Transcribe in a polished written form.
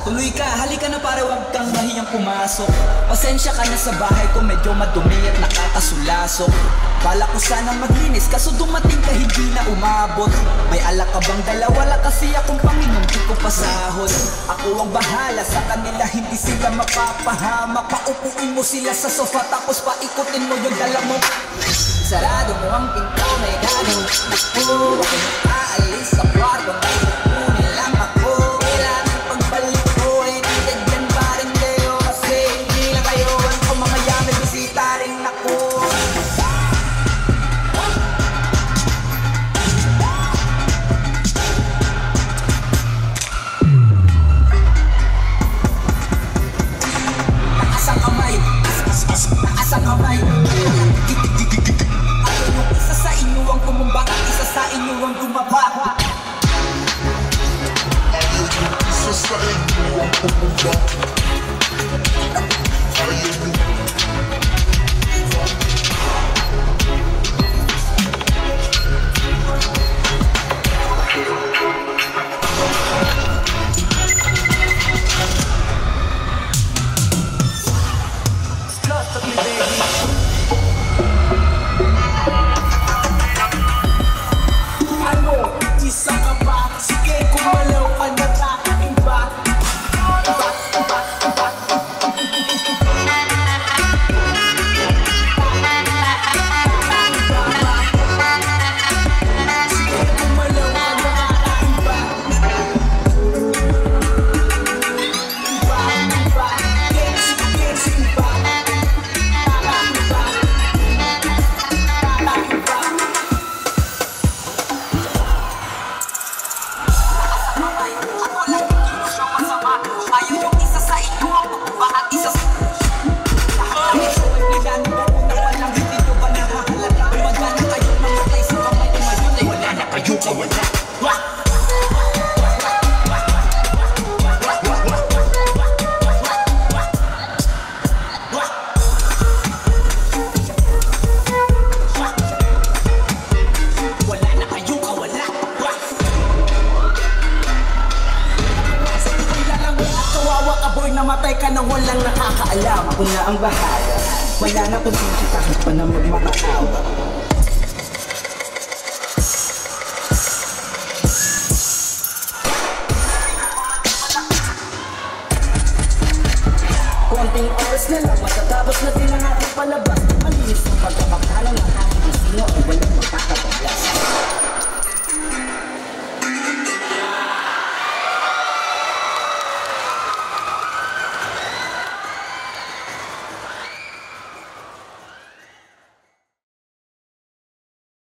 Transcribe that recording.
Tuloy ka, halika na para wag kang mahiyang pumasok. Pasensya ka na sa bahay ko, medyo madumi at nakakasulasok. Bala ko sanang maglinis, kaso dumating ka hindi na umabot. May alak ka bang dala? Wala kasi akong panginom, di ko pasahod. Ako ang bahala sa kanila, hindi sila mapapahama. Paupuin mo sila sa sofa, tapos paikutin mo yung dala mo. Sarado mo ang pinto, may gano. Naku, ako nang aalis sa kwarto. Kunin lang ako, kailangan pagbalik ko. Eh, nandiyan pa rin kayo, kasi hindi lang kayo. Ang ko mga yaman, bisita rin ako. Taas ang kamay, taas ang kamay. Isa sa inyo ang tumumba, isa sa inyo ang tumaba. Isa sa inyo ang tumumba. Namatay ka nang walang nakakaalam. Ako na ang bahala. Wala na kung sino kahit pa na magmakaawa. Konting oras na lang, matatapos na din ang ating palabas. Malinis ang pagkabakala ng ating sino o walang makakapaglas.